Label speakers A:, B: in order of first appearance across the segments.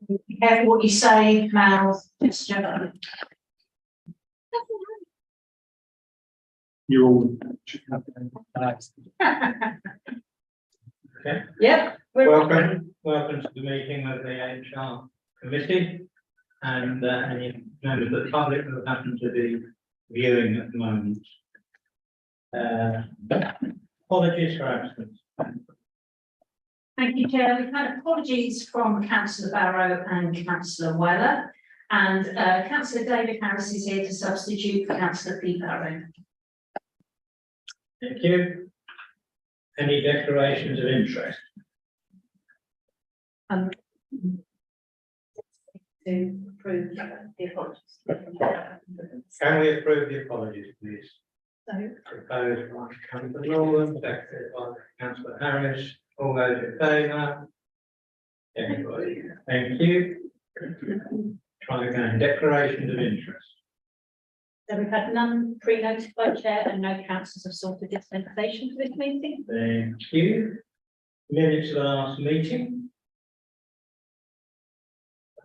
A: Be careful what you say, mouth, gesture.
B: You all.
C: Okay.
A: Yep.
C: Welcome to the meeting of the HR committee and any members of the public who happen to be viewing at the moment. Apologies for absence.
A: Thank you, Chair. We've had apologies from Councillor Barrow and Councillor Weller, and Councillor David Harris is here to substitute for Councillor Pete Barrow.
C: Thank you. Any declarations of interest?
A: To approve the apologies.
C: Can we approve the apologies, please?
A: So,
C: Proposed by Councillor Nolan, seconded by Councillor Harris. All those in favour? Everybody. Thank you. Try again. Declarations of interest.
A: so we've had none pre-notified, Chair, and no councillors have sought a dispensation for this meeting.
C: Thank you. Minutes of the last meeting.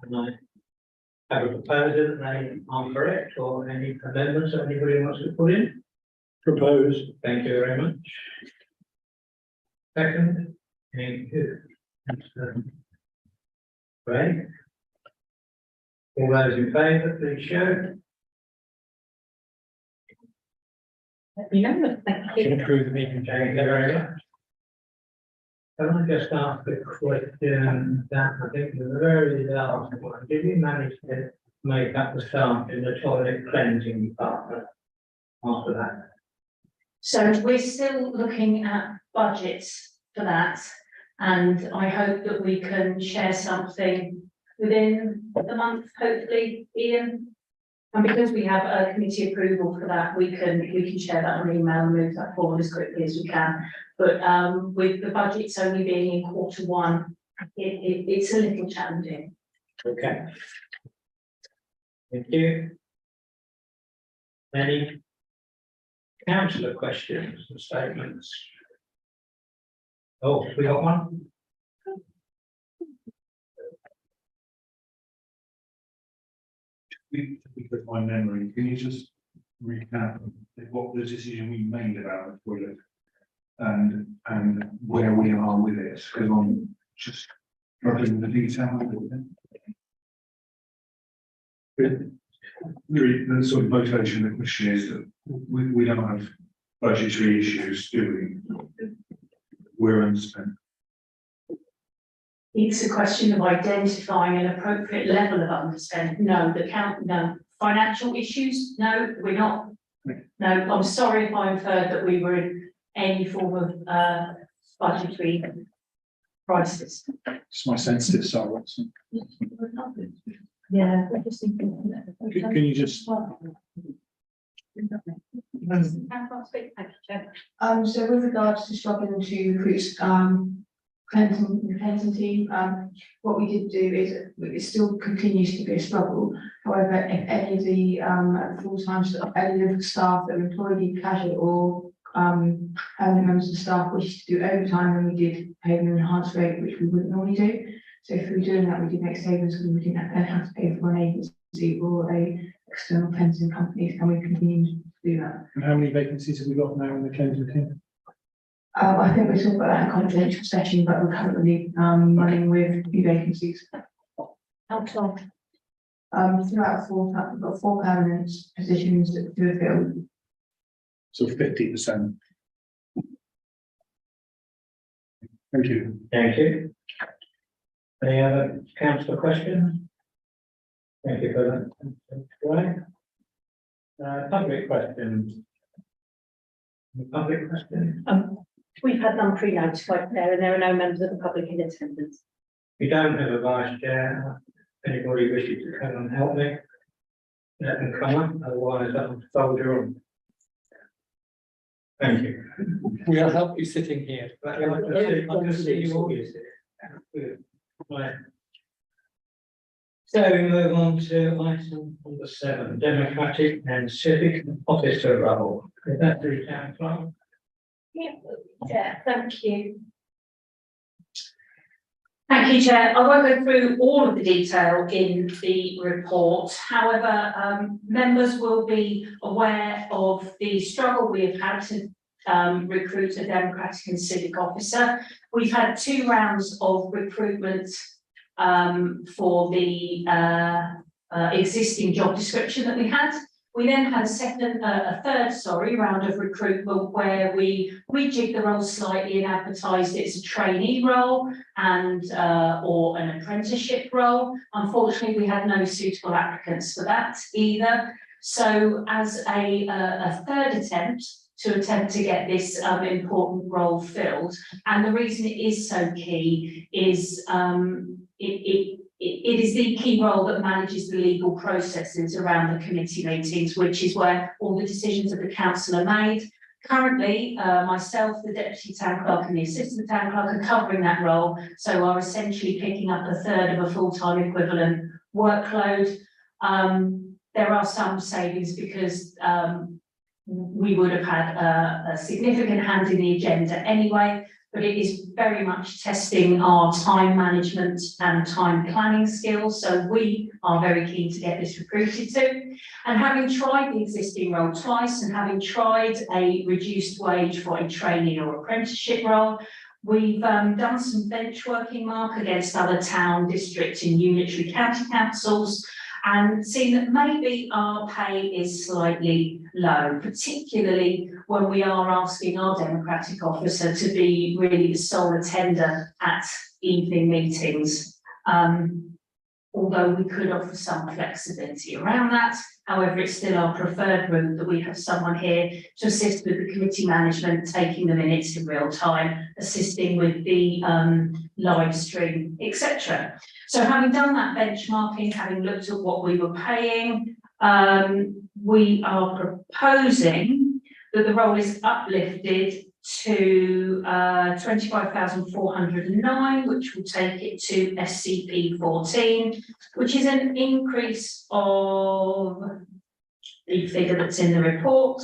C: And I have a proposal that they are correct, or any amendments that anybody wants to put in.
B: Proposed.
C: Thank you very much. Second. Thank you. Great. All those in favour, please show.
A: Unanimous, thank you.
B: Can approve the meeting.
C: Thank you very much. Can I just ask a question that I think the very last one, did you manage to make up the staff in the toilet cleansing department after that?
A: So we're still looking at budgets for that, and I hope that we can share something within the month, hopefully, Ian. And because we have a committee approval for that, we can share that on email and move that forward as quickly as we can. But with the budgets only being in Q1, it's a little challenging.
C: Okay. Thank you. Any councillor questions and statements? Oh, we got one?
B: Because my memory, can you just recap what the decision we made about the toilet and where we are with it? Because I'm just struggling with the detail. The sort of motivation of the question is that we don't have budgetary issues, do we? We're underspent.
A: It's a question of identifying an appropriate level of underspend. No, no. Financial issues? No, we're not. No, I'm sorry if I inferred that we were in any form of budgetary crisis.
B: It's my sensitive side. Watson.
A: Yeah, I just think.
B: Can you just?
D: So with regards to struggling to recruit Clinton team, what we did do is it still continues to be a struggle. However, if any of the full-time staff, any of the staff that are employed in casual or permanent members of staff wish to do overtime, then we did pay them an enhanced rate, which we wouldn't normally do. So if we were doing that, we did make savings because we didn't then have to pay for an agency or a external cleansing company, and we continue to do that.
B: And how many vacancies have we got now in the cleansing team?
D: I think we're talking about that in a confidential session, but we're currently running with new vacancies.
A: How tall?
D: 2 out of 4, we've got 4 permanent positions that do a fill.
B: So 50%. Thank you.
C: Thank you. Any other councillor questions? Thank you for that. Right. Public questions. Public questions.
A: We've had none pre-notified there, and there are no members of the public in attendance.
C: We don't have a vice chair. Anybody wishes to come and help me, let them come up, otherwise I'll soldier on. Thank you.
E: We'll help you sitting here.
C: But I can see you all here. Right. So we move on to item number 7, democratic and civic officer role. Is that the town clerk?
A: Yeah, thank you. Thank you, Chair. I won't go through all of the detail in the report. However, members will be aware of the struggle we have had to recruit a democratic and civic officer. We've had 2 rounds of recruitment for the existing job description that we had. We then had a third round of recruitment where we rejigged the role slightly and advertised it as a trainee role and or an apprenticeship role. Unfortunately, we had no suitable applicants for that either. So as a third attempt to get this important role filled, and the reason it is so key is it is the key role that manages the legal processes around the committee meetings, which is where all the decisions of the council are made. Currently, myself, the deputy town clerk and the assistant town clerk are covering that role, so are essentially picking up a third of a full-time equivalent workload. There are some savings because we would have had a significant hand in the agenda anyway, but it is very much testing our time management and time planning skills. So we are very keen to get this recruited to. And having tried the existing role twice and having tried a reduced wage for a trainee or apprenticeship role, we've done some benchworking, Mark, against other town, district and unitary county councils, and seen that maybe our pay is slightly low, particularly when we are asking our democratic officer to be really the sole attender at evening meetings. Although we could offer some flexibility around that, however, it's still our preferred route that we have someone here to assist with the committee management, taking the minutes in real time, assisting with the live stream, etc. So having done that benchmarking, having looked at what we were paying, we are proposing that the role is uplifted to 25,409, which will take it to SCP 14, which is an increase of the figure that's in the report,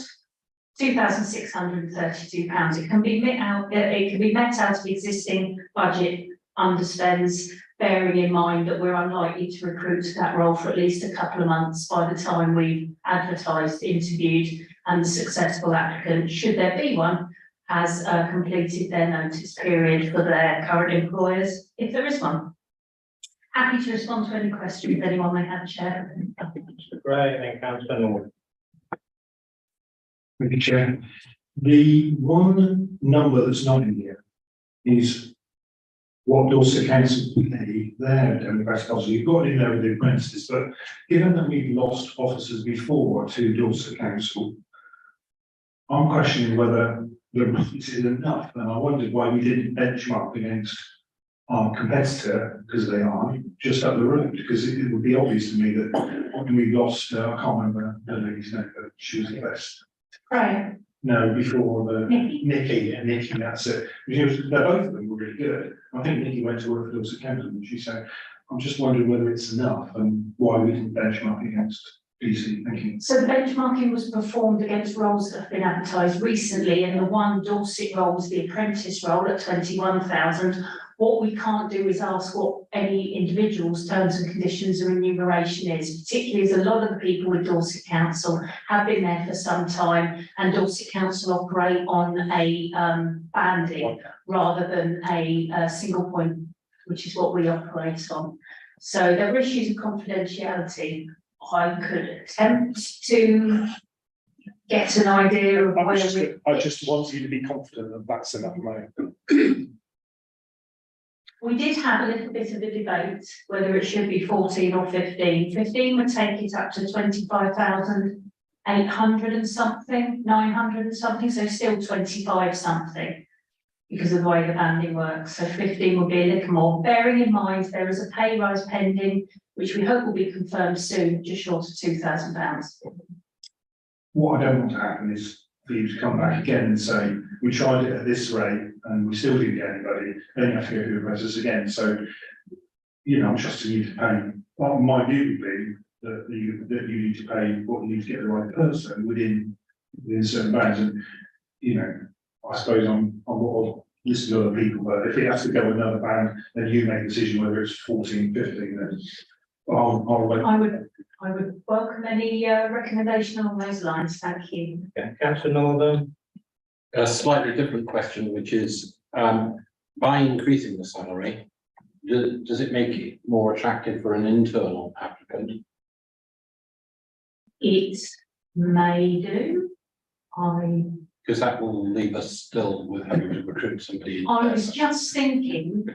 A: £2,632. It can be met out of the existing budget underspends, bearing in mind that we're unlikely to recruit that role for at least a couple of months by the time we've advertised, interviewed, and the successful applicant, should there be one, has completed their notice period for their current employers, if there is one. Happy to respond to any questions anyone may have, Chair.
C: Great, and Councillor Norwood.
B: Thank you, Chair. The one number that's not in here is what Dorset Council pay their democratic officers. You've got it in there with the apprentices, but given that we've lost officers before to Dorset Council, I'm questioning whether the rates is enough, and I wondered why we didn't benchmark against our competitor, because they are just up the road, because it would be obvious to me that when we lost, I can't remember the lady's name, but she was the best.
A: Right.
B: No, before the
A: Nikki.
B: Nikki, that's it. Because they're both of them were really good. I think Nikki went to work for Dorset Council, and she said, I'm just wondering whether it's enough and why we didn't benchmark against DC. Thank you.
A: So the benchmarking was performed against roles that have been advertised recently, and the one Dorset role was the apprentice role at 21,000. What we can't do is ask what any individual's terms and conditions of remuneration is, particularly as a lot of the people with Dorset Council have been there for some time, and Dorset Council operate on a banding rather than a single point, which is what we operate on. So there are issues of confidentiality. I could attempt to get an idea of where
F: I just want you to be confident that that's enough money.
A: we did have a little bit of a debate whether it should be 14 or 15. 15 would take it up to 25,800 and something, 900 and something, so still 25 something because of the way the banding works. So 15 will be a little more, bearing in mind there is a pay rise pending, which we hope will be confirmed soon, just short of £2,000.
B: What I don't want to happen is for you to come back again and say, we tried it at this rate and we still didn't get anybody, then you have to go through the process again. So, you know, I'm trusting you to pay. Well, my view would be that you need to pay what you need to get the right person within certain bounds. And, you know, I suppose on what listed other people, but if it has to go another band, then you make a decision whether it's 14, 15, then I'll wait.
A: I would welcome any recommendation along those lines, thank you.
C: Yeah, councillor Northern.
E: A slightly different question, which is, by increasing the salary, does it make it more attractive for an internal applicant?
A: It may do.
E: Because that will leave us still with having to recruit somebody.
A: I was just thinking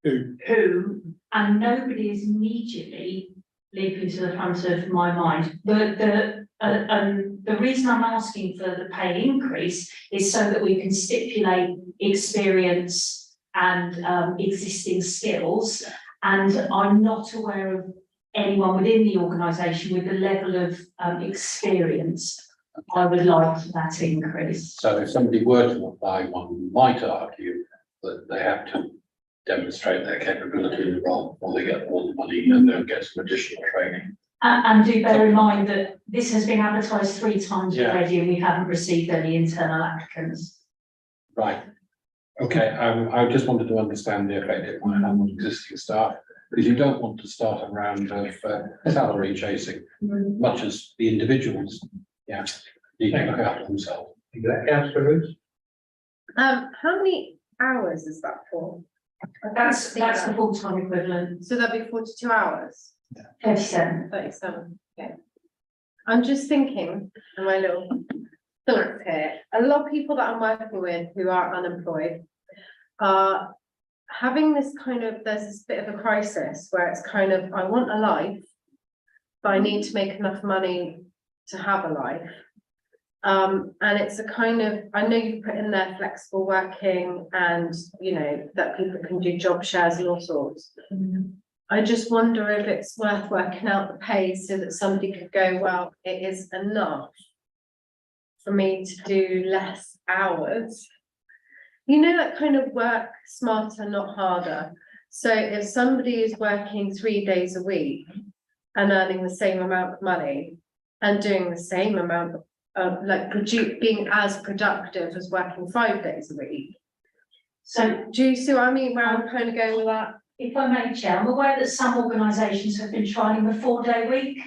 A: who, and nobody is immediately leaping to the front of my mind. The reason I'm asking for the pay increase is so that we can stipulate experience and existing skills. And I'm not aware of anyone within the organisation with the level of experience I would like for that increase.
E: So if somebody were to apply, one might argue that they have to demonstrate their capability in the role before they get all the money and then get some additional training.
A: And do bear in mind that this has been advertised 3 times
E: Yeah.
A: already and we haven't received any internal applicants.
E: Right. Okay, I just wanted to understand the effect it might have on existing staff, because you don't want to start a round of salary chasing, much as the individuals, need to look out for themselves.
C: Is that councillor Roos?
G: How many hours is that for?
A: That's the full-time equivalent,
G: So that'd be 42 hours,
A: 37.
G: 37, okay. I'm just thinking, and my little thoughts here, a lot of people that I'm working with who are unemployed are having this kind of, there's this bit of a crisis where it's kind of, I want a life, but I need to make enough money to have a life. And it's a kind of, I know you put in there flexible working and, you know, that people can do job shares and all sorts. I just wonder if it's worth working out the pay so that somebody could go, well, it is enough for me to do less hours. You know, that kind of work smarter, not harder. So if somebody is working 3 days a week and earning the same amount of money and doing the same amount of being as productive as working 5 days a week.
A: So
G: Do you see what I mean, where I'm kind of going with that?
A: if I may, Chair, I'm aware that some organisations have been trialling the 4-day week,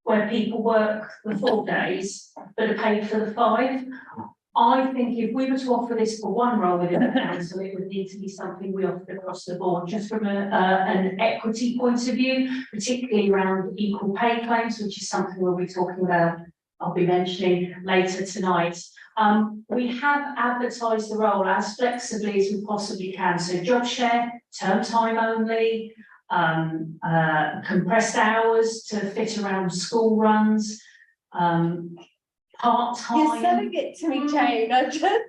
A: where people work the 4 days, but are paid for the 5. I think if we were to offer this for one role within the council, it would need to be something we offered across the board, just from an equity point of view, particularly around equal pay claims, which is something we'll be talking about, I'll be mentioning later tonight. We have advertised the role as flexibly as we possibly can. So job share, term time only, compressed hours to fit around school runs, part-time.
G: You're selling it to me, Jane, I just got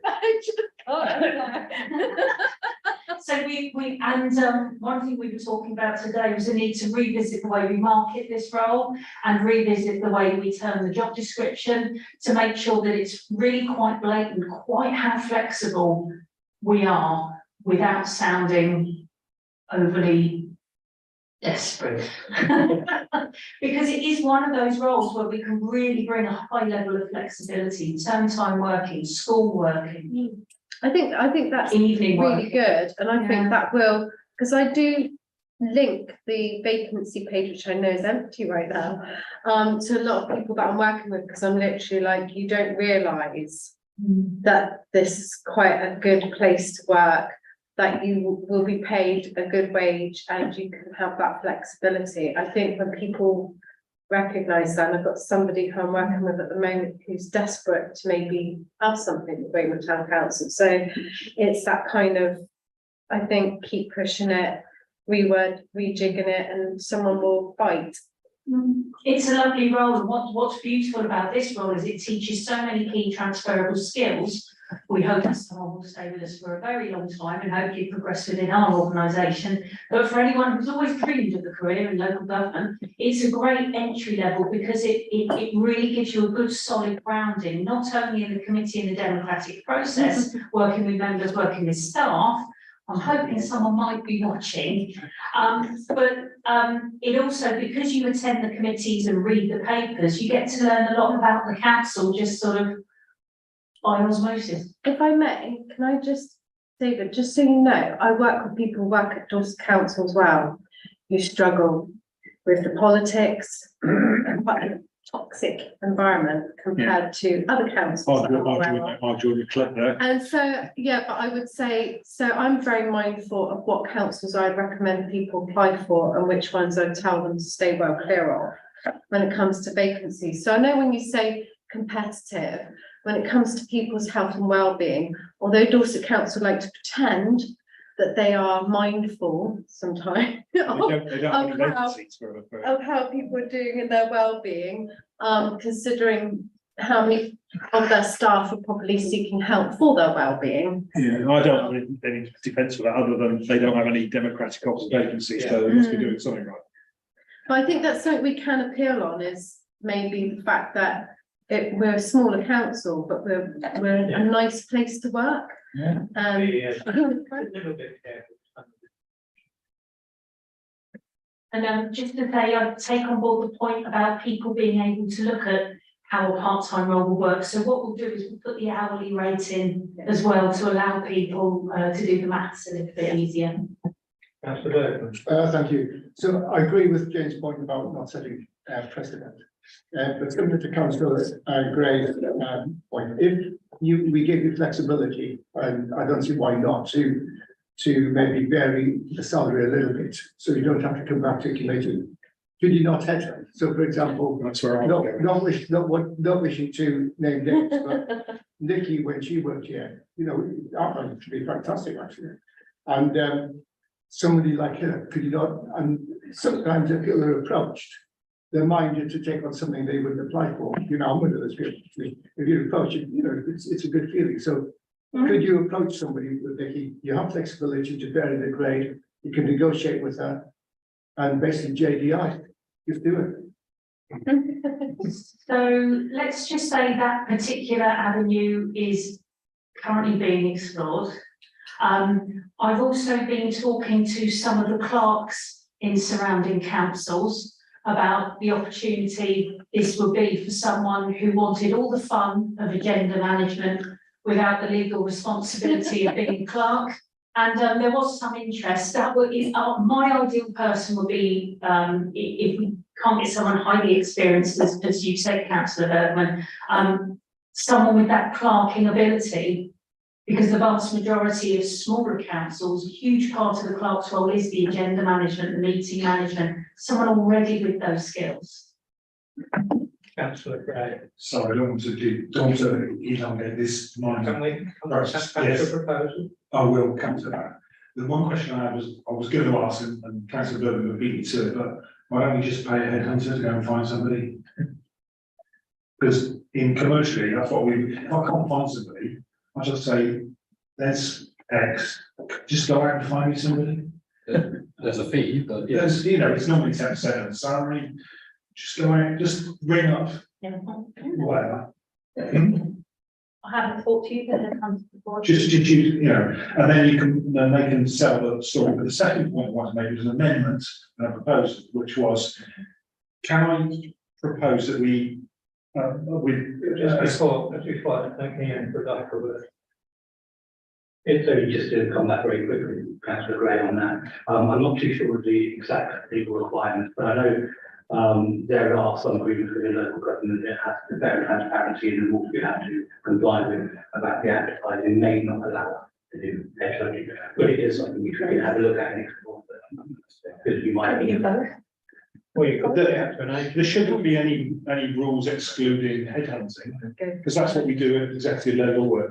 A: So one thing we were talking about today was the need to revisit the way we market this role and revisit the way we term the job description to make sure that it's really quite blatant, quite how flexible we are without sounding overly desperate. Because it is one of those roles where we can really bring a high level of flexibility, term time working, school working,
G: I think that's
A: evening
G: really
A: working.
G: good, and I
A: Yeah.
G: think that will, because I do link the vacancy page, which I know is empty right now, to a lot of people that I'm working with, because I'm literally like, you don't realise that this is quite a good place to work, that you will be paid a good wage and you can have that flexibility. I think when people recognise that, and I've got somebody who I'm working with at the moment who's desperate to maybe have something with Weymouth Town Council. So it's that kind of, I think, keep pushing it, rejigging it, and someone will bite.
A: It's a lovely role, and what's beautiful about this role is it teaches so many key transferable skills. We hope that someone will stay with us for a very long time and hopefully progress within our organisation. But for anyone who's always dreamed of a career in local government, it's a great entry level because it really gives you a good solid grounding, not only in the committee and the democratic process, working with members, working with staff. I'm hoping someone might be watching, but it also, because you attend the committees and read the papers, you get to learn a lot about the council, just sort of by osmosis.
G: If I may, can I just David, just so you know, I work with people who work at Dorset Council as well, who struggle with the politics and quite a toxic environment compared to other councils. that I'm aware of.
F: I'll join the club there.
G: And so, yeah, but I would say, so I'm very mindful of what councils I'd recommend people apply for and which ones I'd tell them to stay well clear of when it comes to vacancies. So I know when you say competitive, when it comes to people's health and well-being, although Dorset Council like to pretend that they are mindful sometimes
F: They don't have any
G: of how-
F: vacancies for.
G: of how people are doing in their well-being, considering how many of their staff are probably seeking help for their well-being.
F: Yeah, I don't have any defence for that, other than they don't have any democratic office vacancies, so they must be doing something right.
G: But I think that's something we can appeal on, is maybe the fact that we're a smaller council, but we're a nice place to work.
E: Yeah.
G: Um,
C: A little bit careful.
A: And just to say, I take on board the point about people being able to look at how a part-time role will work. So what we'll do is we'll put the hourly rate in as well to allow people to do the maths a little bit easier.
C: Councillor Bergman.
H: Thank you. So I agree with Jane's point about not setting precedent. But similar to Councillor Gray's point, if we give you flexibility, and I don't see why not, to maybe vary the salary a little bit, so you don't have to come back to committee. Could you not headhunt? So for example,
F: That's where I'm going.
H: not wishing to name names, but Nikki, when she worked here, you know, I found it to be fantastic actually. And somebody like her, could you not, and sometimes if people are approached, they're minded to take on something they wouldn't apply for. You know, I'm one of those people. If you approach it, you know, it's a good feeling. So could you approach somebody with Nikki? You have flexibility to vary the grade. You can negotiate with her, and basically JDI, just do it.
A: So let's just say that particular avenue is currently being explored. I've also been talking to some of the clerks in surrounding councils about the opportunity this would be for someone who wanted all the fun of agenda management without the legal responsibility of being a clerk. And there was some interest. That would, my ideal person would be, if we can't get someone highly experienced, as you said, Councillor Bergman, someone with that clerking ability, because the vast majority of smaller councils, a huge part of the clerk's role is the agenda management, the meeting management, someone already with those skills.
C: Councillor Gray.
B: Sorry, I don't want to elongate this.
C: Can we,
B: Yes.
C: your proposal?
B: I will come to that. The one question I had was, I was going to ask, and Councillor Bergman would beat me to it, but why don't we just pay a headhunter to go and find somebody? Because in commercially, that's what if I can't find somebody, I just say, there's X, just go out and find me somebody.
E: There's a fee, but yeah.
B: There's, you know, it's normally 10% of the salary, just go out, just ring up, whatever.
A: I haven't talked to you, but it comes before.
B: Just you know, and then they can sell the story. But the second point I want to make was an amendment and a proposal, which was, can I propose that we,
C: Just before, I think Ian would like a word. It's only just to come back very quickly, Councillor Gray, on that. I'm not too sure of the exact legal requirements, but I know there are some agreements within local government that has the better transparency in the rules we have to comply with about the advertising may not allow us to do headhunting, but it is something we can have a look at and explore. Because you might be. Well, you could do it.
F: There shouldn't be any rules excluding headhunting, because that's what we do at executive level,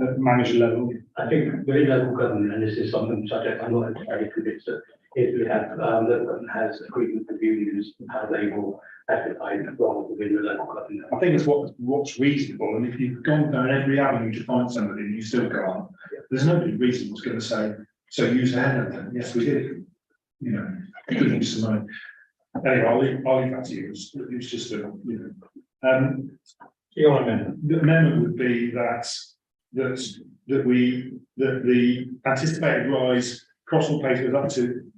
F: at manager level.
C: I think within local government, and this is something subject I'm not entirely convinced of, is we have, local government has agreement with unions, how they will advertise roles within the local government.
B: I think it's what's reasonable, and if you've gone down every avenue to find somebody and you still can't, there's nobody reasonable who's going to say, so use a headhunter. Yes, we did. You know, could use some money. Anyway, I'll leave that to you. It's just a, you know.
C: Your amendment.
B: The amendment would be that the anticipated rise across all places up to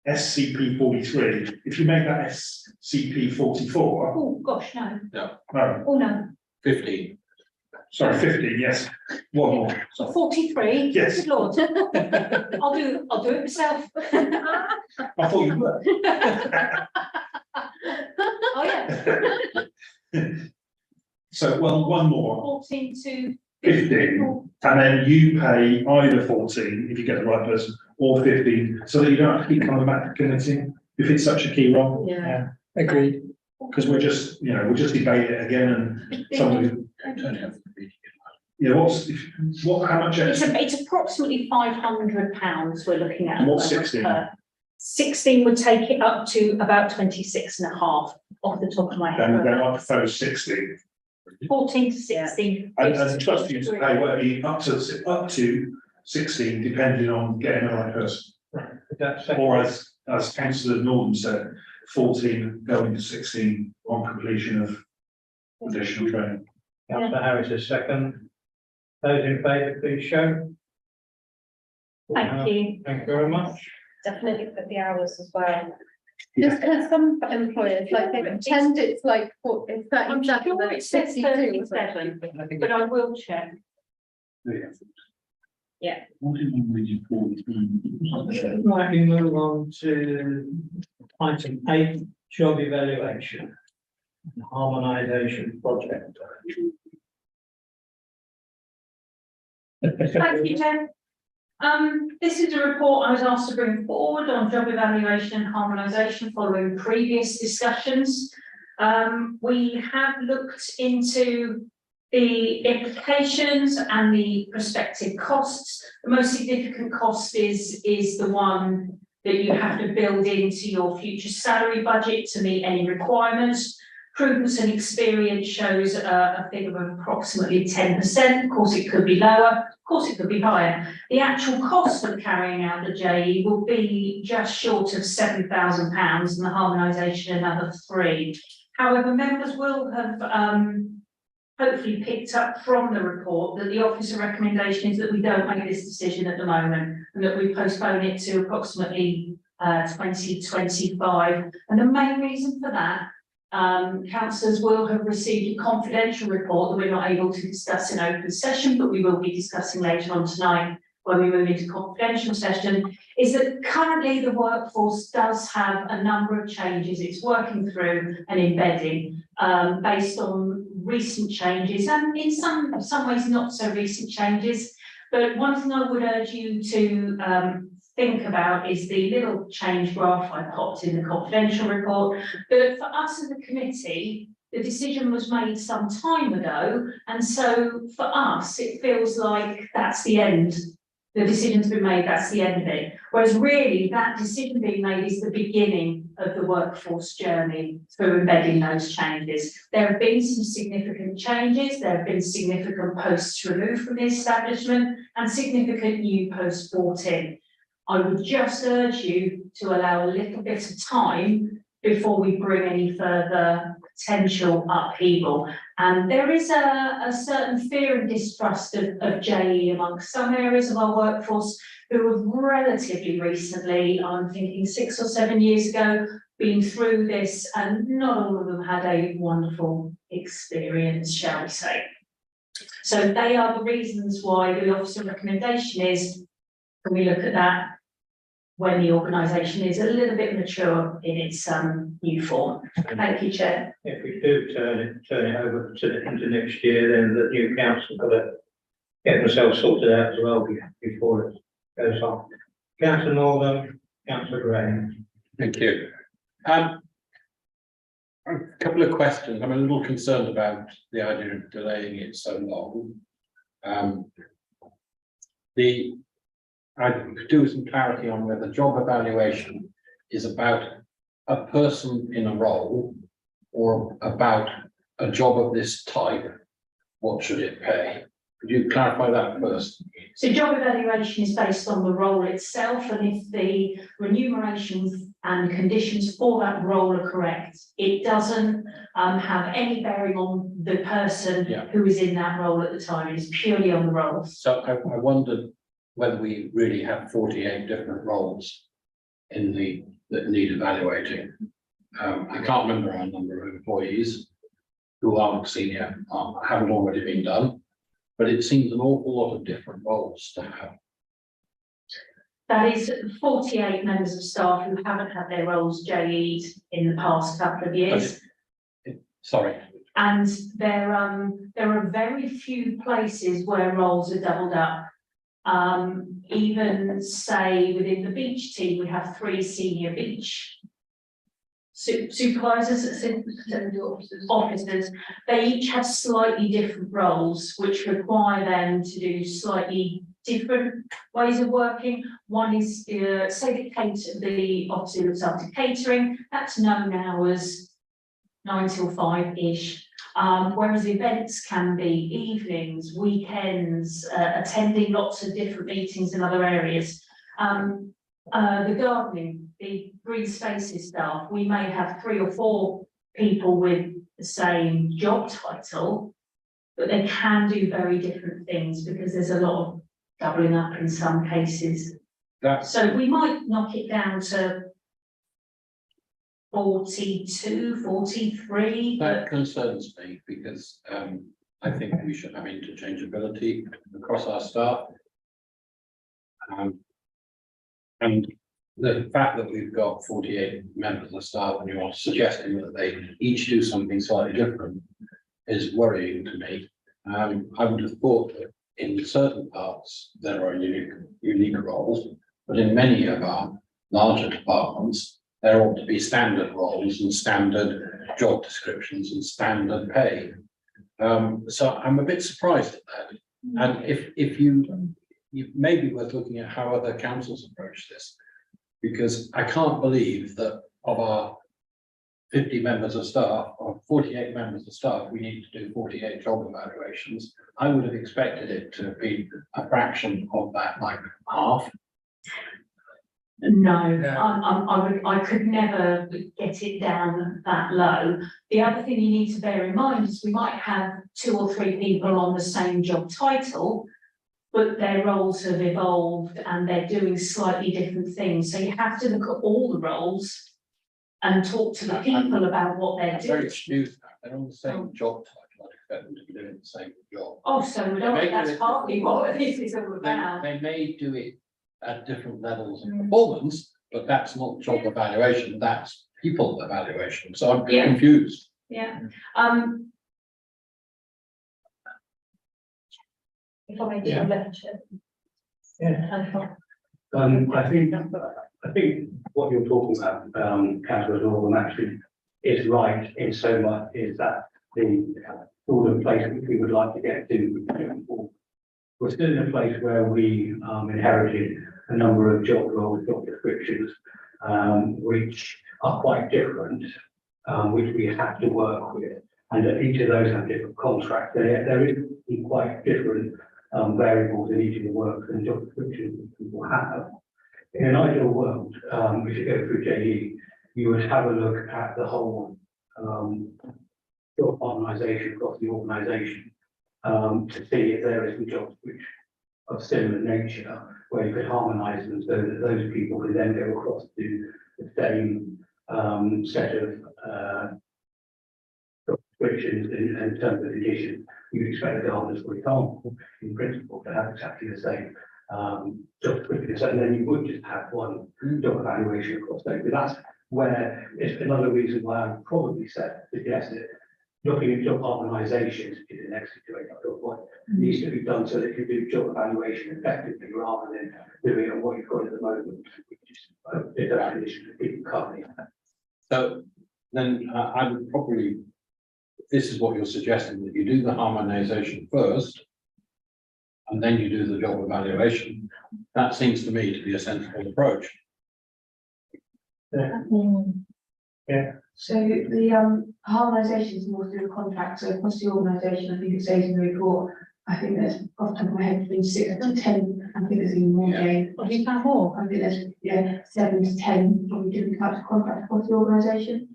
B: SCP 43. If you make that SCP 44,
A: Oh, gosh, no.
B: no,
A: Oh, no.
E: 15.
F: Sorry, 15, yes, one more. Sorry.
A: 43?
F: Yes.
A: Good Lord. I'll do it myself.
F: I thought you were.
A: Oh, yeah.
F: So, well, one more,
A: 14 to
F: 15, and then you pay either 14 if you get the right person, or 15, so that you don't have to keep coming back to committee if it's such a key role.
G: Yeah.
B: Agreed.
F: Because we'll just debate it again and somebody, yeah, how much extra?
A: It's approximately £500 we're looking at.
F: And what's 16?
A: 16 would take it up to about 26 and a half off the top of my
F: Then
A: head.
F: I propose 16,
A: 14 to 16.
F: and trust you to pay whatever you, up to 16, depending on getting the right person.
C: That's
F: Or as councillor Norton said, 14 going to 16 on completion of additional training.
C: Councillor Harris is second. Those in favour, please show.
A: Thank you.
C: Thank you very much.
G: Definitely put the hours as well. Just because some employers, like they pretend it's like, it's that.
A: I'm sure it says 37, but I will check. Yeah.
C: Right, we move on to item 8, job evaluation. Harmonisation project.
A: Thank you, Jen. This is a report I was asked to bring forward on job evaluation and harmonisation following previous discussions. We have looked into the implications and the prospective costs. The most significant cost is the one that you have to build into your future salary budget to meet any requirements. Prudence and experience shows a figure of approximately 10%. Of course, it could be lower. Of course, it could be higher. The actual cost of carrying out the JE will be just short of £7,000 and the harmonisation another £3,000. However, members will have hopefully picked up from the report that the officer recommendation is that we don't make this decision at the moment and that we postpone it to approximately 2025. And the main reason for that, councillors will have received a confidential report that we're not able to discuss in open session, but we will be discussing later on tonight when we move into confidential session, is that currently the workforce does have a number of changes it's working through and embedding based on recent changes and in some ways not so recent changes. But one thing I would urge you to think about is the little change graph I popped in the confidential report. But for us as a committee, the decision was made some time ago, and so for us, it feels like that's the end. The decision's been made, that's the end of it. Whereas really, that decision being made is the beginning of the workforce journey through embedding those changes. There have been some significant changes, there have been significant posts removed from the establishment and significant new posts brought in. I would just urge you to allow a little bit of time before we bring any further potential upheaval. And there is a certain fear and distrust of JE amongst some areas of our workforce who have relatively recently, I'm thinking 6 or 7 years ago, been through this, and not all of them had a wonderful experience, shall we say. So they are the reasons why the officer recommendation is, can we look at that when the organisation is a little bit mature in its new form. Thank you, Chair.
C: If we do turn it over into next year, then the new council got to get themselves sorted out as well before it goes on. Councillor Northern, Councillor Graham.
E: Thank you. A couple of questions. I'm a little concerned about the idea of delaying it so long. I could do with some clarity on whether job evaluation is about a person in a role or about a job of this type. What should it pay? Could you clarify that first?
A: So job evaluation is based on the role itself, and if the remuneration and conditions for that role are correct, it doesn't have any bearing on the person who is in that role at the time. It's purely on the role.
E: So I wondered whether we really have 48 different roles in that need evaluating. I can't remember our number of employees who aren't senior, haven't already been done. but it seems an awful lot of different roles to have.
A: That is 48 members of staff who haven't had their roles JE'd in the past couple of years.
E: Sorry,
A: And there are very few places where roles are doubled up. Even say within the beach team, we have 3 senior beach supervisors, officers. They each have slightly different roles, which require them to do slightly different ways of working. One is, say the officer looks after catering, that's known now as 9 till 5-ish. Whereas events can be evenings, weekends, attending lots of different meetings in other areas. The gardening, the green spaces staff, we may have 3 or 4 people with the same job title, but they can do very different things because there's a lot of doubling up in some cases. So we might knock it down to 42, 43.
E: that concerns me because I think we should have interchangeability across our staff. And the fact that we've got 48 members of staff and you're suggesting that they each do something slightly different is worrying to me. I would have thought that in certain parts there are unique roles, but in many of our larger departments, there ought to be standard roles and standard job descriptions and standard pay. So I'm a bit surprised at that. And if you may be worth looking at how other councils approach this, because I can't believe that of our 50 members of staff or 48 members of staff, we need to do 48 job evaluations. I would have expected it to be a fraction of that, like half.
A: No, I could never get it down that low. The other thing you need to bear in mind is we might have 2 or 3 people on the same job title, but their roles have evolved and they're doing slightly different things. So you have to look at all the roles and talk to the people about what they're
E: I'm very
A: doing.
E: excused now. They're on the same job title. I expect them to be doing the same job.
A: Oh, so we don't,
E: Maybe
A: that's
E: it-
A: partly what this is all about.
E: They may do it at different levels of performance, but that's not job evaluation, that's people evaluation. So I'm
A: Yeah.
E: confused.
A: Yeah, if I may
C: Yeah.
A: lecture.
C: Yeah.
I: I think what you're talking about, Councillor Northern, actually is right in so much is that the sort of place which we would like to get to. We're still in a place where we inherited a number of job roles, job descriptions, which are quite different, which we have to work with. And each of those have different contracts. There is quite different variables in each of the works and job descriptions that people have. In an ideal world, if you go through JE, you would have a look at the whole job harmonisation across the organisation to see if there is some jobs which of similar nature where you could harmonise them so that those people could then go across to the same set of job descriptions and terms and conditions. You'd expect the gardeners, for example, in principle, to have exactly the same job descriptions, and then you would just have one job evaluation across those. But that's where it's another reason why I would probably suggest that looking at job harmonisation is the next situation. I thought what needs to be done so that you do job evaluation effectively rather than doing it on what you've got at the moment, which is a definition of people company.
E: So then I would probably, this is what you're suggesting, that you do the harmonisation first and then you do the job evaluation. That seems to me to be a sensible approach.
D: So the harmonisation is more through the contract, so across the organisation, I think it says in the report, I think there's off the top of my head between 6 to 10, I think there's even more, Jane.
A: What do you have more?
D: I think there's 7 to 10 from different types of contracts across the organisation.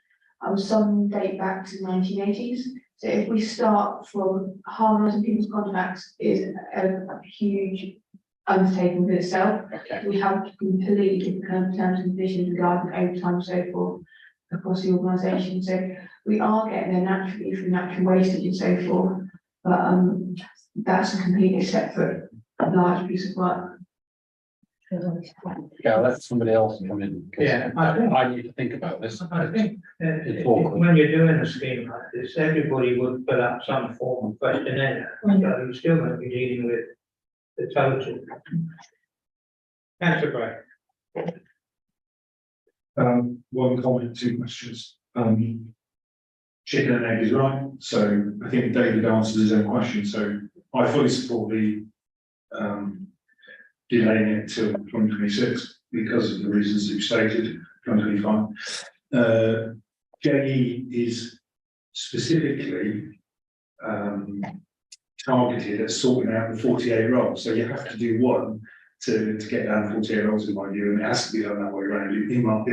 D: Some date back to the 1980s. So if we start from harmonising people's contracts is a huge undertaking in itself.
E: Okay.
D: We have completely different terms and conditions regarding overtime and so forth across the organisation. So we are getting there naturally through natural wastage and so forth. But that's a completely separate large piece of work.
E: Yeah, let somebody else come in. 'cause
C: Yeah,
E: I need to think about this.
C: I think,
E: It's awkward.
C: when you're doing a scheme like this, everybody would fill out some form of questionnaire, so you're still going to be dealing with the total. Councillor Gray.
F: One comment, two questions. Chicken and egg is right, so I think David answered his own question, so I fully support the delaying it till 2026 because of the reasons you stated, 2025. JE is specifically targeted at sorting out the 48 roles, so you have to do one to get down 48 roles in my view, and it has to be done that way around. In my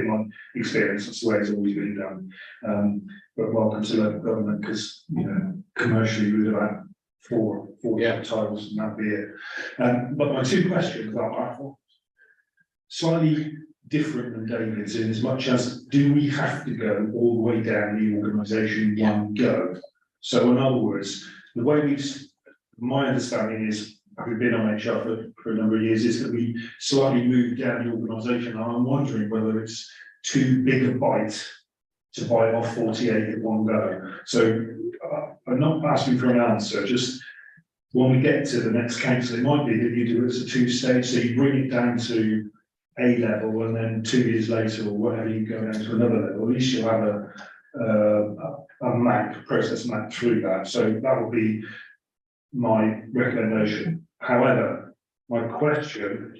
F: experience, that's the way it's always been done. But welcome to local government, because you know commercially we'd about four titles and that'd be it. But my two questions are slightly different than David's, in as much as, do we have to go all the way down the organisation in one go? So in other words, the way my understanding is, having been on HR for a number of years, is that we slightly moved down the organisation, and I'm wondering whether it's too big a bite to bite off 48 at one go. So I'm not asking for an answer, just when we get to the next council, it might be that you do it as a two-stage, so you bring it down to a level, and then 2 years later or whatever, you go down to another level. At least you'll have a process map through that. So that will be my recommendation. However, my question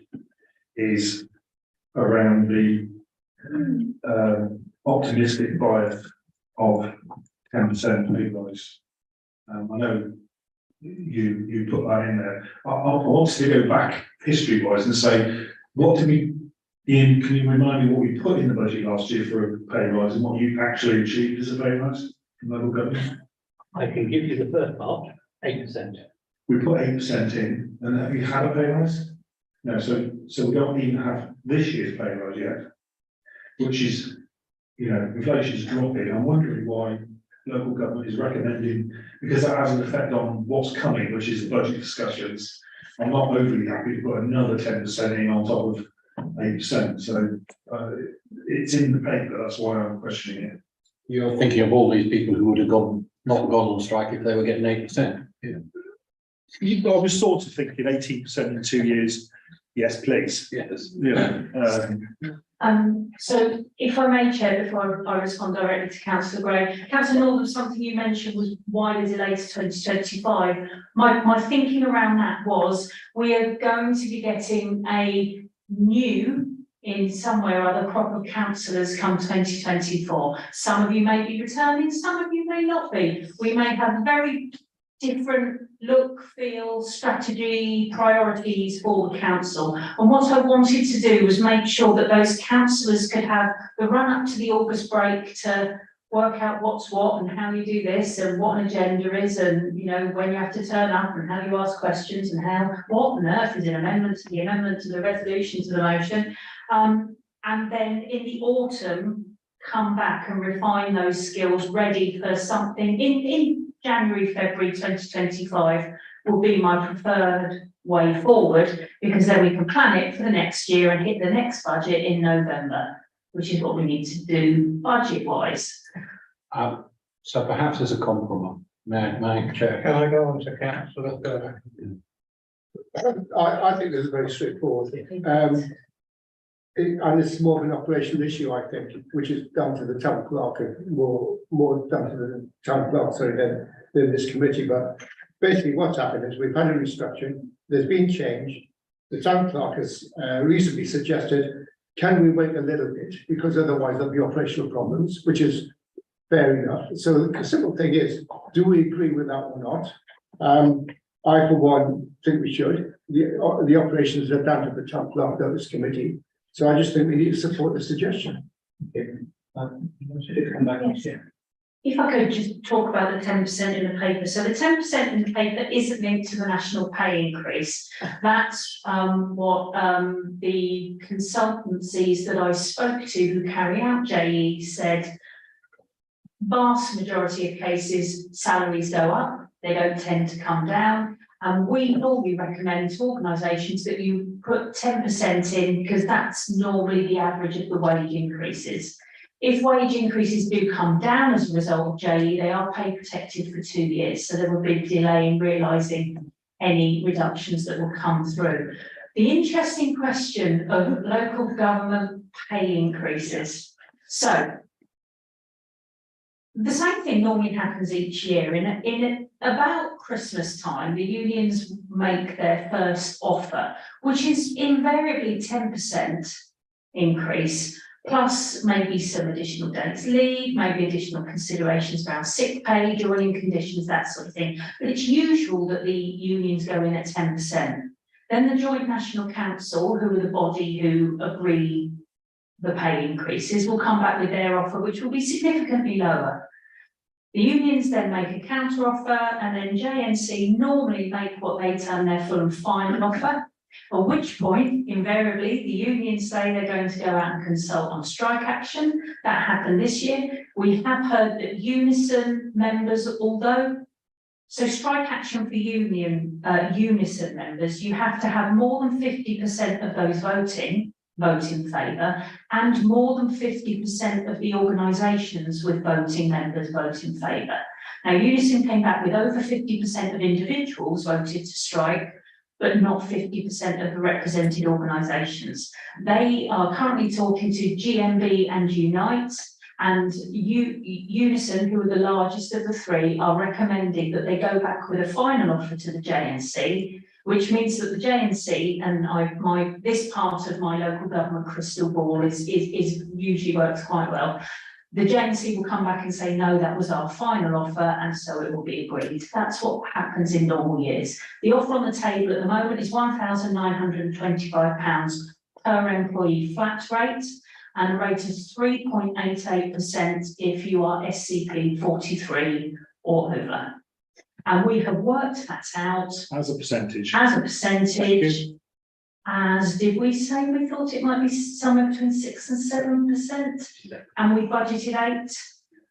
F: is around the optimistic bias of 10% pay rise. I know you put that in there. I want to go back history wise and say, what did we, Ian, can you remind me what we put in the budget last year for a pay rise and what you actually achieved as a pay rise from local government?
I: I can give you the first part, 8%.
F: We put 8% in, and have you had a pay rise? No, so we don't even have this year's pay rise yet, which is, you know, inflation is dropping. I'm wondering why local government is recommending, because that has an effect on what's coming, which is the budget discussions. I'm not overly happy to put another 10% in on top of 8%. So it's in the paper. That's why I'm questioning it.
E: You're thinking of all these people who would have not gone on strike if they were getting 8%. Yeah.
F: I was sort of thinking 18% in 2 years. Yes, please.
E: Yes.
F: You know,
A: So if I may, Chair, before I respond directly to Councillor Gray, Councillor Northam, something you mentioned was why the delay to 2025. My thinking around that was, we are going to be getting a new, in some way or other, crop of councillors come 2024. Some of you may be returning, some of you may not be. We may have very different look, feel, strategy, priorities for the council. And what I wanted to do was make sure that those councillors could have the run up to the August break to work out what's what and how you do this and what an agenda is, and you know when you have to turn up and how you ask questions and how what on earth is an amendment to the amendment to the resolution to the motion. And then in the autumn come back and refine those skills ready for something in January, February 2025 will be my preferred way forward, because then we can plan it for the next year and hit the next budget in November, which is what we need to do budget wise.
E: So perhaps as a compromise, may Chair.
C: Can I go on to councillor Thurber?
H: I think this is very straightforward. And it's more of an operational issue, I think, which is down to the town clerk, and more down to the town clerk, sorry, than this committee. But basically what's happened is we've had a restructuring, there's been change. The town clerk has reasonably suggested, can we wait a little bit? Because otherwise there'll be operational problems, which is fair enough. So the simple thing is, do we agree with that or not? I, for one, think we should. The operations are down to the town clerk, not this committee. So I just think we need to support the suggestion.
C: Come back next year.
A: If I could just talk about the 10% in the paper. So the 10% in the paper isn't linked to the national pay increase. That's what the consultancies that I spoke to who carry out JE said. Vast majority of cases, salaries go up, they don't tend to come down. And we normally recommend to organisations that you put 10% in, because that's normally the average of the wage increases. If wage increases do come down as a result of JE, they are pay protected for 2 years, so there will be a delay in realising any reductions that will come through. The interesting question of local government pay increases. So, the same thing normally happens each year. In about Christmas time, the unions make their first offer, which is invariably 10% increase, plus maybe some additional days leave, maybe additional considerations around sick pay, joining conditions, that sort of thing. But it's usual that the unions go in at 10%. Then the Joint National Council, who are the body who agree the pay increases, will come back with their offer, which will be significantly lower. The unions then make a counter offer, and then JNC normally make what they term their full and final offer, at which point, invariably, the unions say they're going to go out and consult on strike action. That happened this year. We have heard that Unison members, so strike action for Unison members, you have to have more than 50% of those vote in favour, and more than 50% of the organisations with voting members vote in favour. Now, Unison came back with over 50% of individuals voted to strike, but not 50% of the represented organisations. They are currently talking to GMB and Unite, and Unison, who are the largest of the three, are recommending that they go back with a final offer to the JNC, which means that the JNC, and this part of my local government crystal ball is usually works quite well. The JNC will come back and say, no, that was our final offer, and so it will be agreed. That's what happens in normal years. The offer on the table at the moment is £1,925 per employee flat rate, and a rate of 3.88% if you are SCP 43 or over. And we have worked that out
F: As a percentage.
A: As did we say we thought it might be somewhere between 6 and 7%, and we budgeted 8.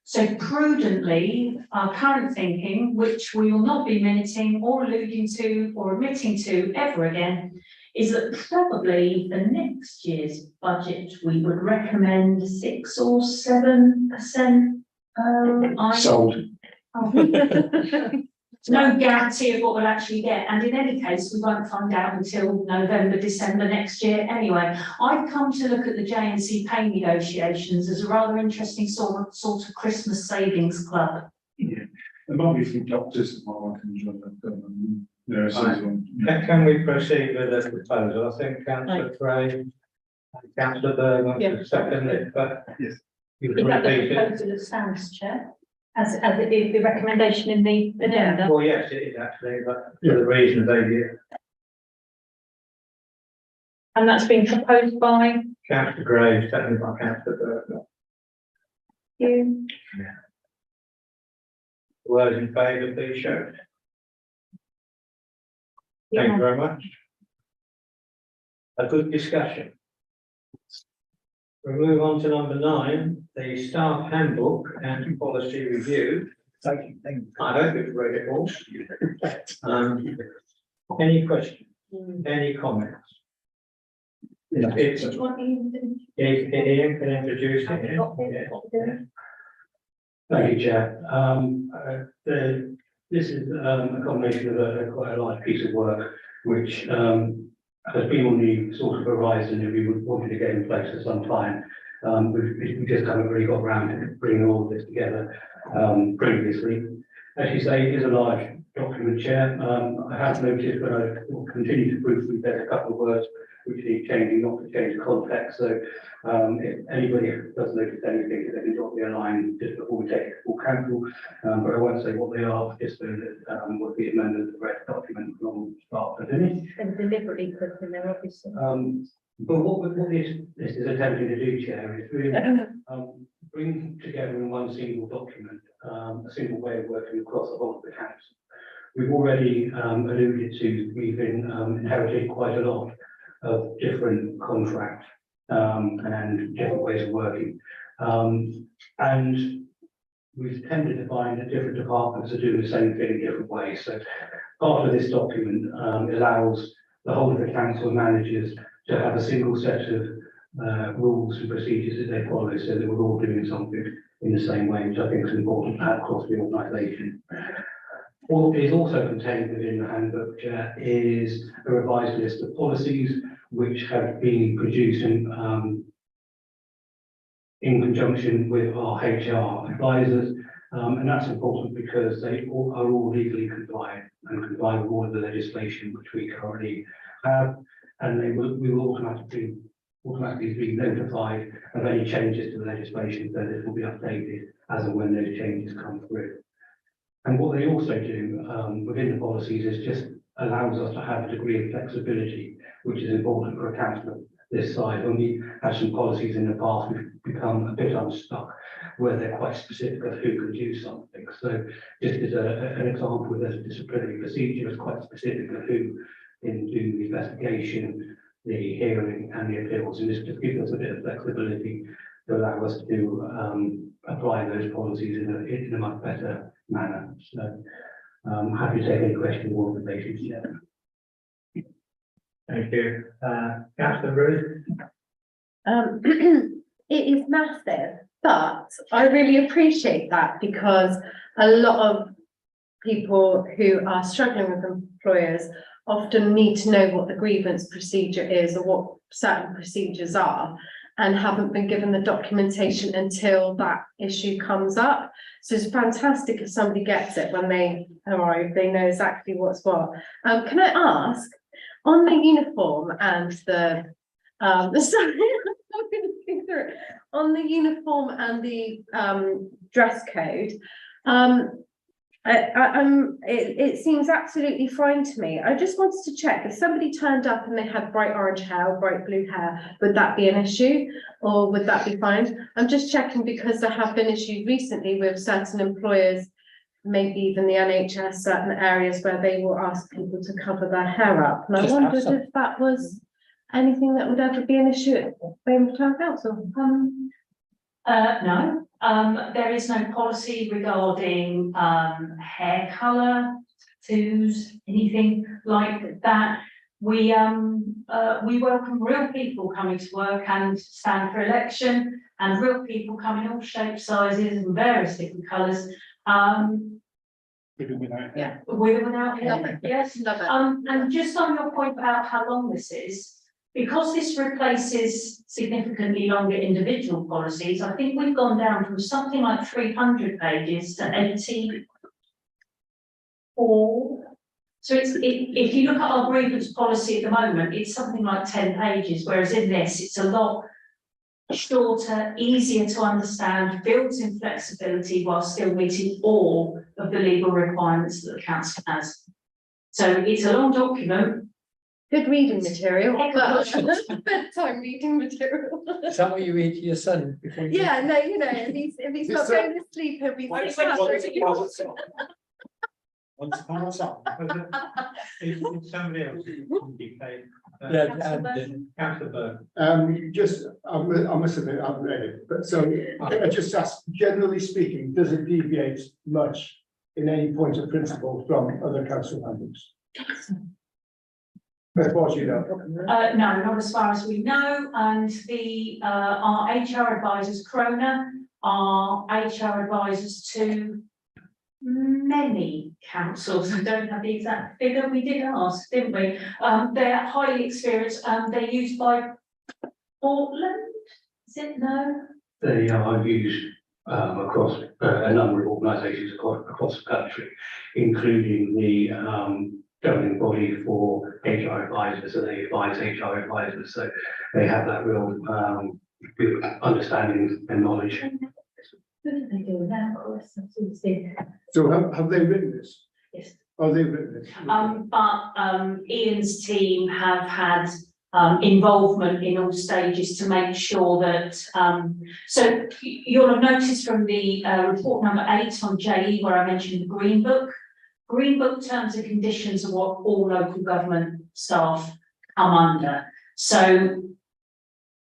A: So prudently, our current thinking, which we will not be minuting or alluding to or admitting to ever again, is that probably the next year's budget we would recommend 6 or 7%.
F: Sold.
A: No guarantee of what we'll actually get, and in any case, we won't find out until November, December next year anyway. I've come to look at the JNC pay negotiations as a rather interesting sort of Christmas savings club.
F: Yeah, there might be a few doctors that might want to enjoy that.
C: Can we proceed with the proposal? I think councillor Gray, councillor Berg wants to second it, but
F: yes.
C: You
A: Is
C: can
A: that the
C: repeat it.
A: proposal that stands, Chair? As it is the recommendation in the agenda?
C: Well, yes, it is actually, but for the reason of ADA.
A: And that's been proposed by
C: Councillor Gray, seconded by councillor Berg.
A: you.
C: All those in favour, please show. Thank you very much. A good discussion. We'll move on to number 9, the staff handbook and policy review.
F: Thank you.
C: I hope you've read it all. Any questions? Any comments? It's, Ian can introduce it.
I: Thank you, Chair. This is a combination of quite a large piece of work, which has been on the sort of horizon that we would wanted to get in place for some time. We just haven't really got around to bringing all of this together previously. As you say, it is a large document, Chair. I have noticed when I continue to proofread, there's a couple of words which need changing, not to change the context. So if anybody does notice anything, they can drop me a line just before we take it to full council. But I won't say what they are, just so that would be amended to the rest document from start to finish.
A: And deliberately put in there, obviously.
I: But what this is attempting to do, Chair, is really bring together in one single document a single way of working across the whole of the council. We've already alluded to, we've inherited quite a lot of different contracts and different ways of working. And we've tended to find that different departments are doing the same thing in different ways. So part of this document allows the whole of the council managers to have a single set of rules and procedures that they follow, so that we're all doing something in the same way, which I think is important to have across the organisation. What is also contained within the handbook is a revised list of policies which have been produced in conjunction with our HR advisors. And that's important because they are all legally compliant and comply with all of the legislation which we currently have. And we will automatically be notified of any changes to the legislation, so this will be updated as and when those changes come through. And what they also do within the policies is just allows us to have a degree of flexibility, which is important for a council of this size. When we had some policies in the past, we've become a bit unstuck where they're quite specific of who can do something. So just as an example, there's a disciplinary procedure is quite specific of who can do the investigation, the hearing and the appeals, and this just gives us a bit of flexibility to allow us to apply those policies in a much better manner. So I'm happy to take any questions or observations. Yeah.
C: Thank you. Councillor Ruth?
G: It is massive, but I really appreciate that because a lot of people who are struggling with employers often need to know what the grievance procedure is or what certain procedures are and haven't been given the documentation until that issue comes up. So it's fantastic if somebody gets it when they arrive, they know exactly what's what. Can I ask, on the uniform and the sorry, I'm looking through it. On the uniform and the dress code, it seems absolutely fine to me. I just wanted to check if somebody turned up and they had bright orange hair or bright blue hair, would that be an issue or would that be fine? I'm just checking because there have been issues recently with certain employers, maybe even the NHS, certain areas where they will ask people to cover their hair up. And I
E: Just have
G: wondered
E: some.
G: if that was anything that would ever be an issue at Weymouth Town Council.
A: No, there is no policy regarding hair colour, tattoos, anything like that. We welcome real people coming to work and stand for election, and real people come in all shapes, sizes, and various different colours.
B: With or without.
A: Yeah, with or without
G: Love
A: hair,
G: it.
A: yes.
G: Love it.
A: And just on your point about how long this is, because this replaces significantly longer individual policies, I think we've gone down from something like 300 pages to 84. So if you look at our grievance policy at the moment, it's something like 10 pages, whereas in this, it's a lot shorter, easier to understand, builds in flexibility while still meeting all of the legal requirements that the council has. So it's a long document.
G: Good reading material, but
A: Excellent.
G: bedtime reading material.
J: Is that what you read to your son before you?
G: Yeah, no, you know, if he's not going to sleep, he'll be.
B: Once upon a time.
C: Is somebody else who indicate?
J: Yeah,
C: Councillor Burke.
H: I must admit, I haven't read it, but so I just ask, generally speaking, does it deviate much in any point of principle from other council handbooks? As far as you know.
A: No, not as far as we know, and our HR advisors, Crona, are HR advisors to many councils. I don't have the exact figure, we did ask, didn't we? They're highly experienced, they're used by Portland, is it, no?
I: They are used across a number of organisations across the country, including the governing body for HR advisors, so they advise HR advisors, so they have that real good understanding and knowledge.
A: Who do they do with that, of course?
H: So have they written this?
A: Yes.
H: Oh, they've written it.
A: But Ian's team have had involvement in all stages to make sure that, so you'll have noticed from the report number 8 on JE where I mentioned the Green Book. Green Book terms and conditions are what all local government staff come under. So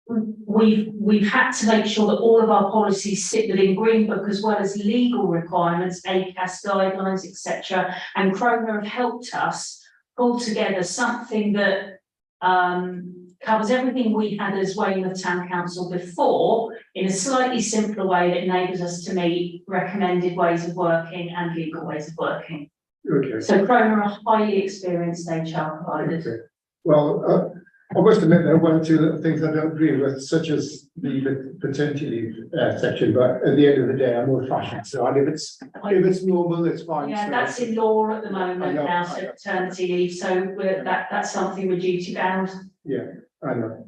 A: we've had to make sure that all of our policies sit within Green Book as well as legal requirements, ACAS guidelines, etc. And Cromer have helped us pull together something that covers everything we had as Weymouth Town Council before in a slightly simpler way that enables us to meet recommended ways of working and legal ways of working.
H: Okay.
A: So Cromer are highly experienced HR providers.
H: Okay. Well, I must admit there are one or two little things I don't agree with, such as the paternity leave section, but at the end of the day, I'm old fashioned, so and if it's normal, it's fine.
A: Yeah,
H: so-
A: that's in law at the moment
H: I know,
A: now,
H: I
A: so
H: know.
A: paternity leave, so that's something we're duty bound.
H: Yeah, I know.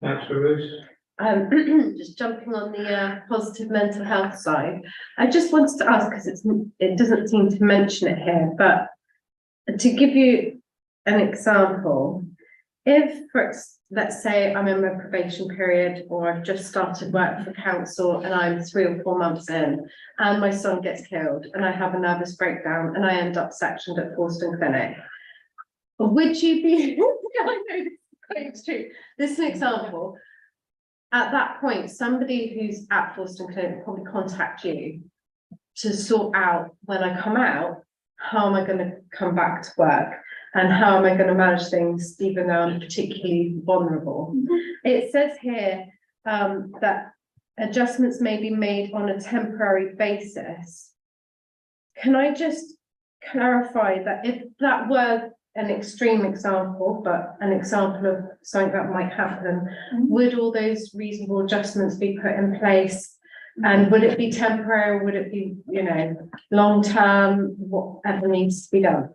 C: Councillor Roos.
G: Just jumping on the positive mental health side, I just wanted to ask, because it doesn't seem to mention it here, but to give you an example, if let's say I'm in my probation period or I've just started work for council and I'm 3 or 4 months in and my son gets killed and I have a nervous breakdown and I end up sectioned at Forston Clinic, would you be, I know this is quite extreme, this is an example. At that point, somebody who's at Forston Clinic will probably contact you to sort out when I come out, how am I going to come back to work and how am I going to manage things even though I'm particularly vulnerable. It says here that adjustments may be made on a temporary basis. Can I just clarify that if that were an extreme example, but an example of something that might happen, would all those reasonable adjustments be put in place? And would it be temporary? Would it be, long term, whatever needs to be done?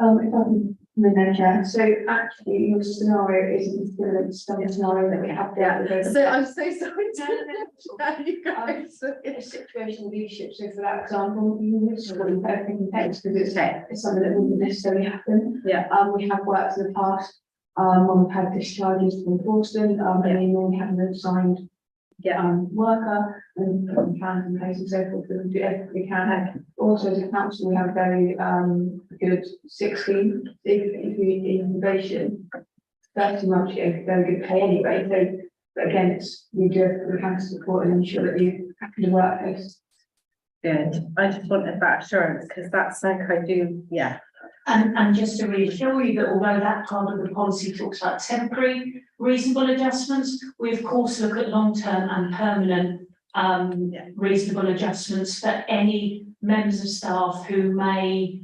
D: If I can remember, so actually your scenario isn't the scenario that we have there.
G: So I'm so sorry
D: No,
G: to tell you guys.
D: In a situational leadership, so for that example, you wouldn't put everything in place because it's something that wouldn't necessarily happen.
G: Yeah.
D: We have worked in the past, when we've had discharges from Forston, and then we have an assigned worker and putting plans in place and so forth, that we do everything we can. Also, as a council, we have a very good 16 if we in probation. 30 months, you get very good pay anyway. So, but again, we do everything we can to support and ensure that you have the workplace.
G: Good. I just wanted that assurance because that's like I do. Yeah.
A: And just to reassure you that although that part of the policy talks about temporary reasonable adjustments, we of course look at long-term and permanent reasonable adjustments for any members of staff who may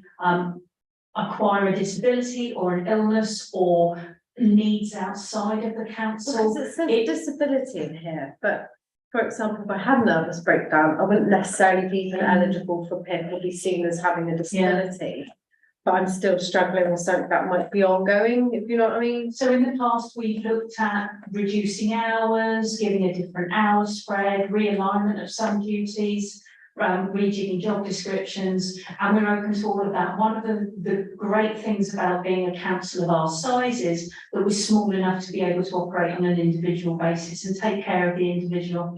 A: acquire a disability or an illness or needs outside of the council.
G: Because it says disability in here, but for example, if I had nervous breakdown, I wouldn't necessarily be even eligible for PIP or be seen as having a disability. But I'm still struggling with something that might be ongoing, if you know what I mean.
A: So in the past, we've looked at reducing hours, giving a different hour spread, realignment of some duties, rejigging job descriptions, and we're open to all of that. One of the great things about being a council of our size is that we're small enough to be able to operate on an individual basis and take care of the individual.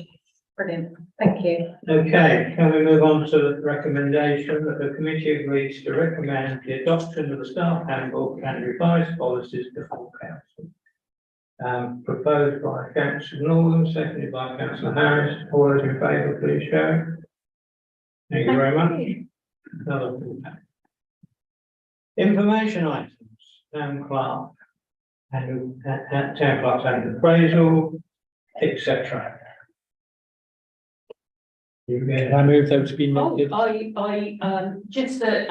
G: Brilliant, thank you.
C: Okay, can we move on to the recommendation that the committee agrees to recommend the adoption of the staff handbook and revised policies before council? Proposed by Councillor Northern, seconded by Councillor Harris. All those in favour, please show. Thank you very much. Another one. Information items, town clerk, and town clerk's annual appraisal, etc.
J: I move those to be noted.
A: Just that,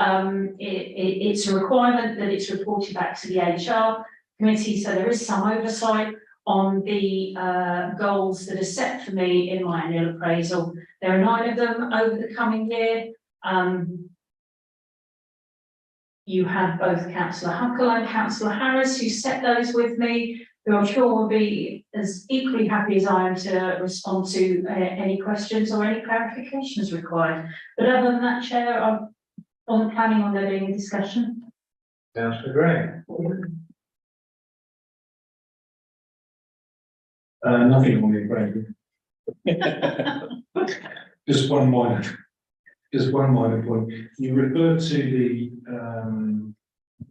A: it's a requirement that it's reported back to the HR committee, so there is some oversight on the goals that are set for me in my annual appraisal. There are 9 of them over the coming year. You have both Councillor Huckle and Councillor Harris who set those with me, who I'm sure will be as equally happy as I am to respond to any questions or any clarifications required. But other than that, Chair, I wasn't planning on there being a discussion.
C: Councillor Gray.
B: Nothing on the appraisal. Just one minor point. You referred to the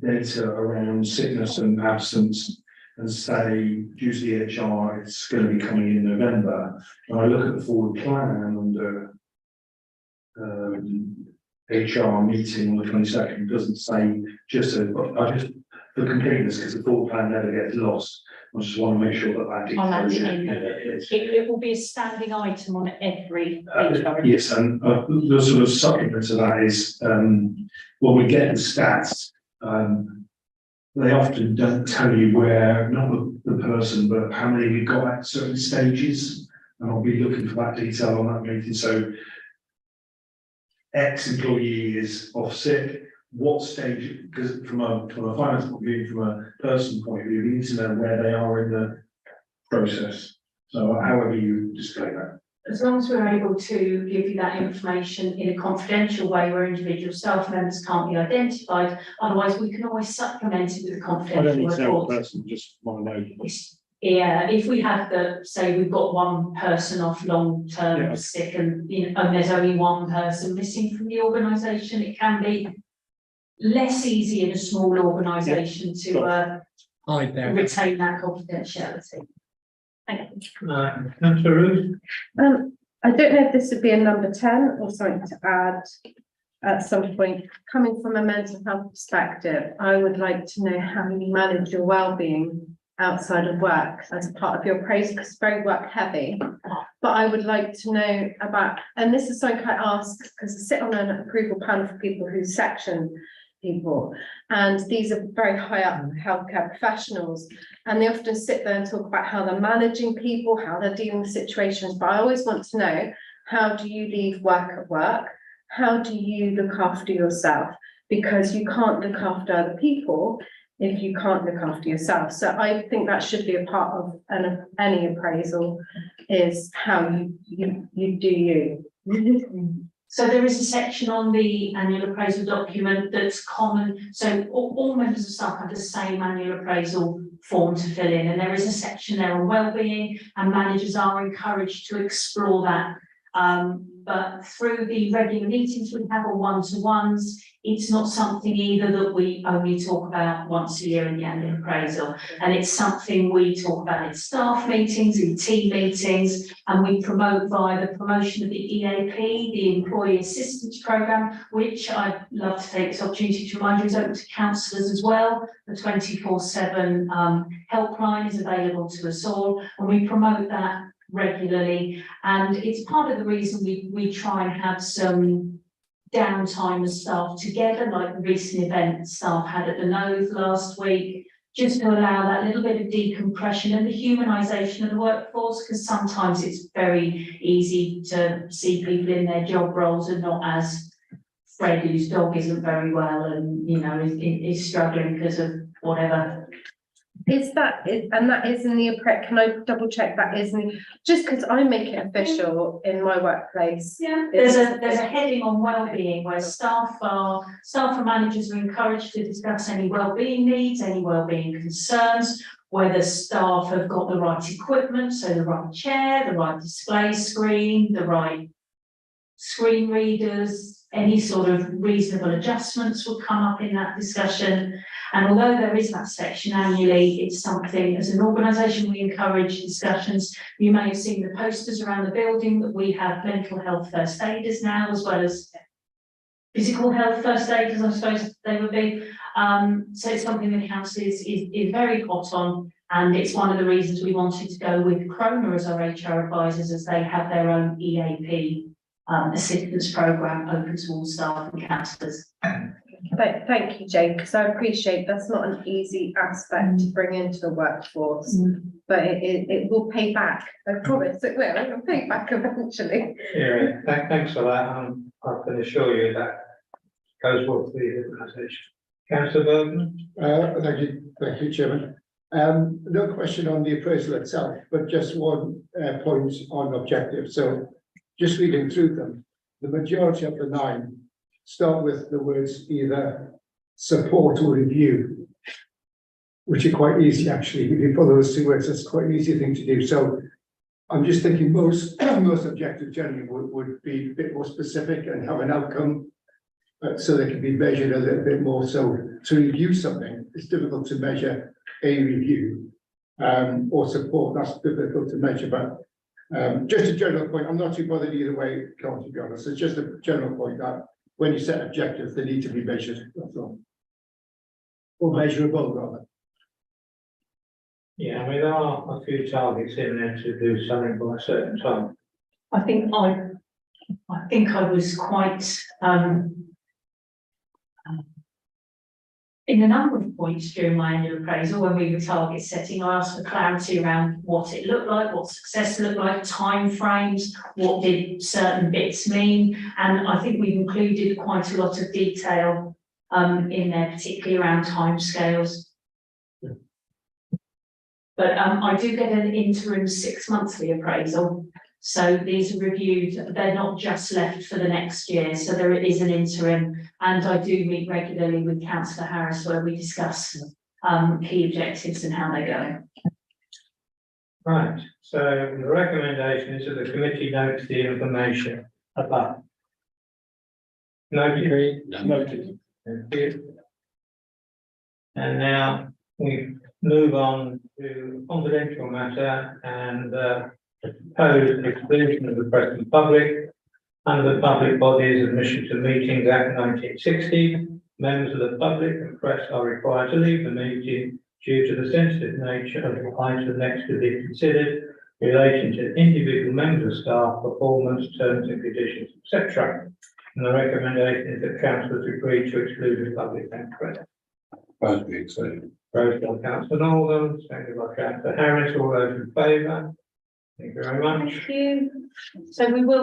B: data around sickness and absence
F: and say, due to the HR, it's going to be coming in November. When I look at the forward plan under HR meeting on the 22nd, it doesn't say just a, I just, for completeness, because the forward plan never gets lost. I just want to make sure that that.
A: I'll add it in.
F: is.
A: It will be a standing item on every HR.
F: Yes, and the sort of supplement to that is, when we get the stats, they often don't tell you where, not the person, but how many we've got at certain stages. And I'll be looking for that detail on that meeting. So ex-employee is off sick, what stage, because from a finance point of view, from a person point of view, we need to know where they are in the process. So however you display that.
A: As long as we're able to give you that information in a confidential way where individual staff members can't be identified, otherwise we can always supplement it with a
B: I don't
A: confidential
B: need to know the
A: report.
B: person, just want to know.
A: Yeah, if we have say we've got one person off long-term
B: Yeah.
A: sick and, and there's only one person missing from the organisation, it can be less easy in a small organisation to
J: Hide there.
A: retain that confidentiality. Thank you.
C: Councillor Roos?
G: I don't know if this would be a number 10 or something to add at some point. Coming from a mental health perspective, I would like to know how you manage your well-being outside of work as part of your appraisal, because it's very work heavy. But I would like to know about, and this is something I ask because I sit on an approval panel for people who section people, and these are very high up healthcare professionals, and they often sit there and talk about how they're managing people, how they're dealing with situations. But I always want to know, how do you leave work at work? How do you look after yourself? Because you can't look after other people if you can't look after yourself. So I think that should be a part of any appraisal, is how you do you.
A: So there is a section on the annual appraisal document that's common. So all members of staff have the same annual appraisal form to fill in, and there is a section there on wellbeing, and managers are encouraged to explore that. But through the regular meetings we have, or one-to-ones, it's not something either that we only talk about once a year in the annual appraisal. And it's something we talk about in staff meetings, in team meetings, and we promote via the promotion of the EAP, the Employee Assistance Programme, which I'd love to take this opportunity to remind you is open to councillors as well. The 24/7 helpline is available to us all, and we promote that regularly, and it's part of the reason we try and have some downtime as staff together, like the recent event staff had at the Nose last week, just to allow that little bit of decompression and the humanisation of the workforce, because sometimes it's very easy to see people in their job roles and not as Fred, whose dog isn't very well and is struggling because of whatever.
G: Is that, and that is in the, can I double check that isn't, just because I make it official in my workplace?
A: Yeah, there's a heading on wellbeing where staff and managers are encouraged to discuss any wellbeing needs, any wellbeing concerns, whether staff have got the right equipment, so the right chair, the right display screen, the right screen readers, any sort of reasonable adjustments will come up in that discussion. And although there is that section annually, it's something as an organisation we encourage discussions. You may have seen the posters around the building that we have mental health first aiders now, as well as physical health first aiders, I suppose they would be. So it's something the council is very hot on, and it's one of the reasons we wanted to go with Crona as our HR advisors, as they have their own EAP assistance programme open to all staff and councillors.
G: Thank you, Jane, because I appreciate that's not an easy aspect to bring into the workforce, but it will pay back. I promise it will. It'll pay back eventually.
C: Yeah, thanks for that. I can assure you that goes well for the organisation. Councillor Bergman?
H: Thank you, Chairman. No question on the appraisal itself, but just one point on objectives. So just reading through them, the majority of the 9 start with the words either support or review, which are quite easy actually. If you follow those 2 words, that's quite an easy thing to do. So I'm just thinking most objectives generally would be a bit more specific and have an outcome, so they can be measured a little bit more. So to review something, it's difficult to measure a review. or support, that's difficult to measure, but just a general point, I'm not too bothered either way, Carl, to be honest, it's just a general point that when you set objectives, they need to be measured, that's all. Or measurable, rather.
C: Yeah, I mean, there are a few targets in there to do something by a certain time.
A: I think I was quite, in a number of points during my annual appraisal, when we were target setting, I asked for clarity around what it looked like, what success looked like, timeframes, what did certain bits mean, and I think we've included quite a lot of detail in there, particularly around timescales. But I do get an interim 6-monthly appraisal, so these are reviewed, they're not just left for the next year, so there is an interim, and I do meet regularly with Councillor Harris where we discuss key objectives and how they're going.
C: Right, so the recommendation is that the committee notes the information above. Noted.
J: Noted.
C: Thank you. And now we move on to confidential matter and proposed exclusion of the press and public under the Public Bodies Admission to Meetings Act 1960. Members of the public and press are required to leave the meeting due to the sensitive nature of the item next to be considered relating to individual members of staff, performance, terms and conditions, etc. And the recommendation is that councillors agree to exclude the public and press.
E: Proposed to be excluded.
C: Proposed by councillor Northern, seconded by councillor Harris, all those in favour? Thank you very much.
G: Thank you. So we will